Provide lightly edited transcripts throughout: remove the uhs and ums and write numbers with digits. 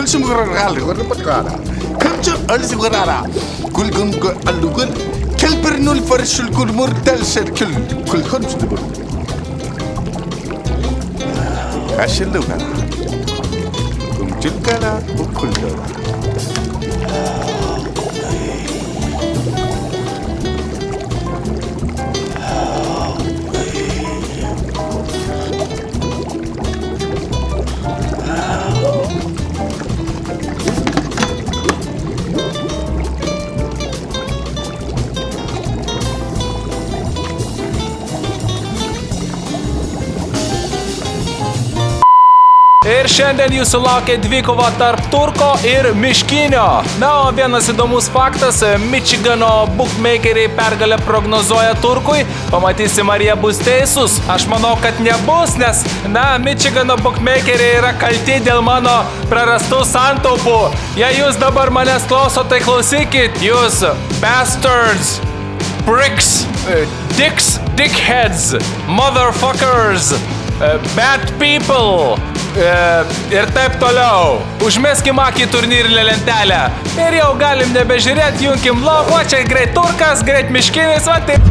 kulsum gurara gurara kulsum alsi gurara kulgum alugun kelpernul farshul kulmur dalser kul khums dubur ashilluga kumjulkala bukullara Ir šiandien jūsų laukia dvikova tarp Turko ir Miškinio. Na, o vienas įdomus faktas, Mičigano bookmakeriai pergalę prognozuoja Turkui. Pamatysim, ar jie bus teisūs. Aš manau, kad nebus, nes, Mičigano bookmakeriai yra kalti dėl mano prarastų santaupų. Jei jūs dabar manęs klauso, tai klausykit, jūs bastards, pricks, dicks, dickheads, motherfuckers, bad people. Ir taip toliau. Užmeskim akį turnyrinę lentelę. Ir jau galim nebežiūrėti, junkim logo, čia greit Turkas, greit Miškinis, va taip.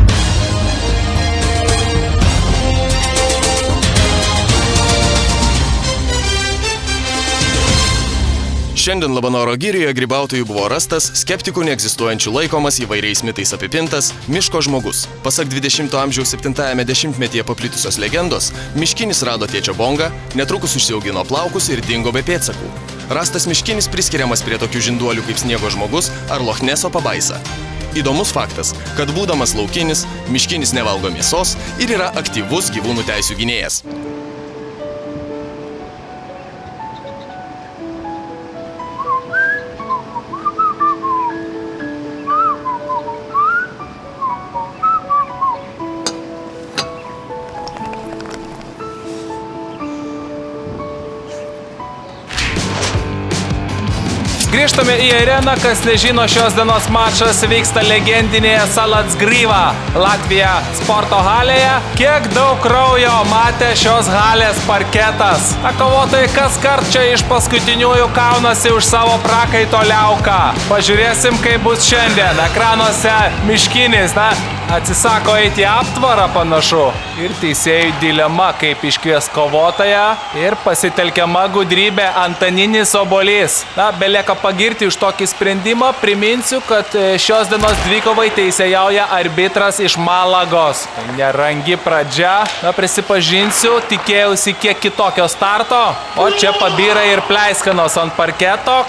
Šiandien Labanoro girioje grybautojų buvo rastas, skeptikų neegzistuojančių laikomas, įvairiais mitais apipintas miško žmogus. Pasak 20-ojo amžiaus 7-ame dešimtmetyje paplitusios legendos, Miškinis rado tėčio bongą, netrukus užsiaugino plaukus ir dingo be pėdsakų. Rastas Miškinis priskiriamas prie tokių žinduolių kaip sniego žmogus ar Lochneso pabaisa. Įdomus faktas, kad būdamas laukinis, Miškinis nevalgo mėsos ir yra aktyvus gyvūnų teisių gynėjas. Grįžtame į areną, kas nežino, šios dienos mačas vyksta legendinėje Salacgrīva, Latvija sporto halėje. Kiek daug kraujo matė šios halės parketas. Kovotojai kas kart čia iš paskutiniųjų kaunasi už savo prakaito liauką. Pažiūrėsim, kaip bus šiandien. Ekranuose Miškinis, atsisako eiti aptvarą panašu. Ir teisėjų dilema, kaip iškvies kovotoją. Ir pasitelkiama gudrybė Antaninis Obolys. Belieka pagirti už tokį sprendimą. Priminsiu, kad šios dienos dvikovai teisėjauja arbitras iš Malagos. Nerangi pradžia. Prisipažinsiu, tikėjausi kiek kitokio starto. O čia pabyra ir pleiskanos ant parketo,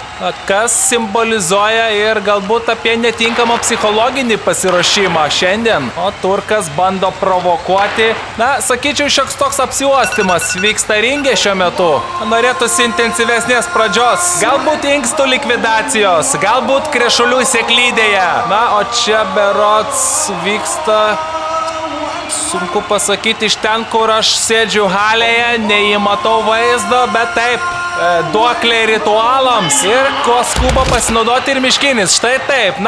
kas simbolizuoja ir galbūt apie netinkamą psichologinį pasiruošimą šiandien. O Turkas bando provokuoti. Sakyčiau, šioks toks apsiuostymas vyksta ringe šiuo metu. Norėtųsi intensyvesnės pradžios. Galbūt inkstų likvidacijos, galbūt krešulių sėklydėje. O čia berods vyksta, sunku pasakyti, iš ten, kur aš sėdžiu halėje, neįmatau vaizdo, bet taip, duoklė ritualams. Ir kuo skuba pasinaudoti ir Miškinis. Štai taip,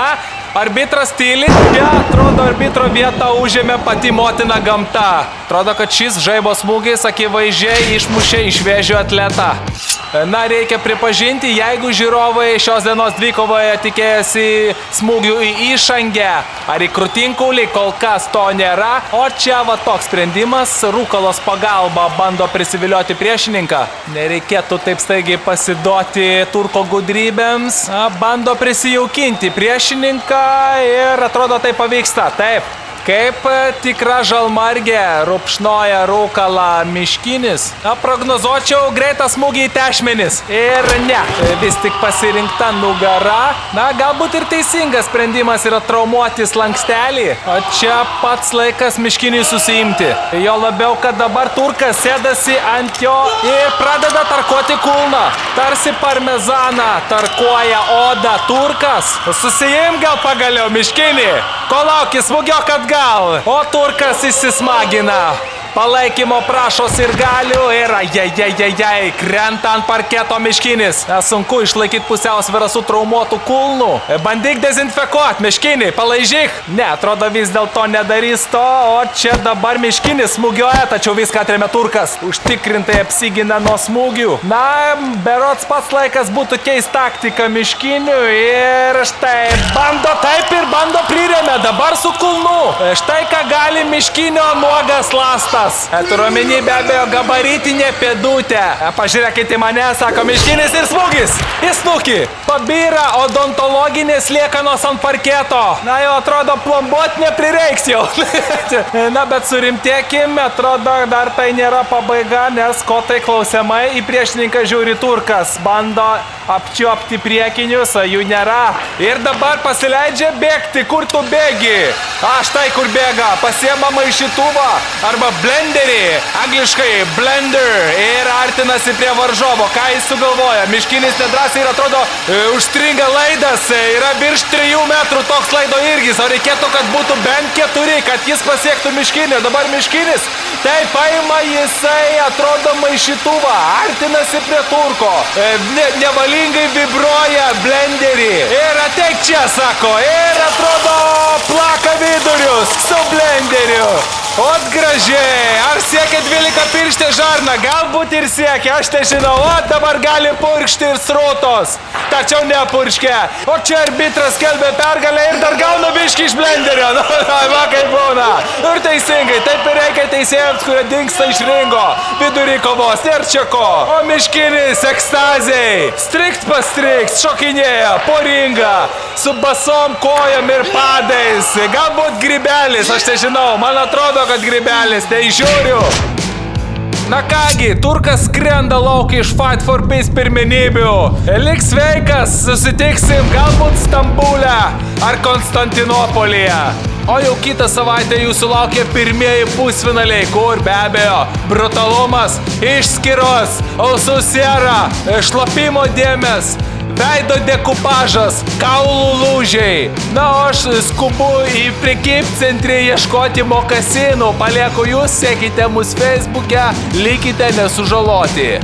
arbitras tyli, atrodo, arbitro vietą užėmė pati motina gamta. Atrodo, kad šis žaibo smūgis akivaizdžiai išmušė iš vėžio atletą. Reikia pripažinti, jeigu žiūrovai šios dienos dvikovoje tikėjasi smūgių į išangę ar į krūtinkaulį, kol kas to nėra. O čia toks sprendimas, rūkalos pagalba bando prisivilioti priešininką. Nereikėtų taip staigiai pasiduoti Turko gudrybėms. Bando prisijaukinti priešininką ir atrodo tai pavyksta. Taip. Kaip tikra žalmargė rupšnoja rūkalą Miškinis. Prognozuočiau greitą smūgį į tešmenis. Ir ne, vis tik pasirinkta nugara. Galbūt ir teisingas sprendimas yra traumuoti slankstelį. O čia pats laikas Miškiniui susiimti. Jo labiau, kad dabar Turkas sėdasi ant jo ir pradeda tarkuoti kulną. Tarsi parmezaną tarkuoja odą Turkas. Susiim gal pagaliau, Miškinį. Ko lauki, smūgiok atgal. O Turkas įsismagina. Palaikymo prašo Sirgalių ir ajajajajai, krenta ant parketo Miškinis. Sunku išlaikyti pusiausvyrą su traumuotų kulnų. Bandyk dezinfekuot, Miškinį, palaižyk. Ne, atrodo vis dėlto nedarys to, o čia dabar Miškinis smūgioja, tačiau viską atremia Turkas. Užtikrintai apsigina nuo smūgių. Na, berods pats laikas būtų keist taktiką Miškiniui ir štai bando taip ir bando priremia, dabar su kulnu. Štai ką gali Miškinio nuogas lastas. Turiuomenį be abejo gabaritinė pėdutė. Pažiūrėkite į mane, sako Miškinis ir smūgis. Į snukį. Pabyra odontologinės liekanos ant parketo. Na jau atrodo plombuot neprireiks jau. Na bet surimtėkim, atrodo dar tai nėra pabaiga, nes ko tai klausiamai į priešininką žiūri Turkas. Bando apčiopti priekinius, jų nėra. Ir dabar pasileidžia bėgti, kur tu bėgi. Štai kur bėga, pasiema maišytuvą arba blenderį, angliškai blender, ir artinasi prie varžovo. Ką jis sugalvoja? Miškinis nedrasiai ir atrodo užstringa laidas, yra virš 3 metrų toks laido irgis, o reikėtų, kad būtų bent 4, kad jis pasiektų Miškinį. Dabar Miškinis, tai paima jisai, atrodo, maišytuvą, artinasi prie Turko, nevalingai vibruoja blenderį ir ateik čia, sako, ir atrodo plaka vidurius su blenderiu. Ot gražiai, ar siekia 12 pirštė žarna? Galbūt ir siekia, aš nežinau, o dabar gali purkšti ir srutos. Tačiau nepurškia. O čia arbitras skelbia pergalę ir dar gauna biškį iš blenderio. Va kaip būna. Ir teisingai, taip ir reikia teisėjams, kurie dingsta iš ringo. Vidury kovos, nėr čia ko. O Miškinis ekstaziai. Strikt pastrikt, šokinėja po ringą. Su basom kojom ir padais. Galbūt grybelis, aš nežinau, man atrodo, kad grybelis, tai žiūriu. Na kągi, Turkas skrenda lauk iš Fight for Peace pirmenybių. Lik sveikas, susitiksim galbūt Stambule ar Konstantinopolyje. O jau kitą savaitę jūsų laukia pirmieji pusfinaliai, kur be abejo brutalumas, išskyros, ausų siera, šlapimo dėmes, veido dekupažas, kaulų lūžiai. Na, o aš skubu į prekybcentrį ieškoti mokasinų. Palieku jūs, sekite mus Facebook'e, likite nesužaloti.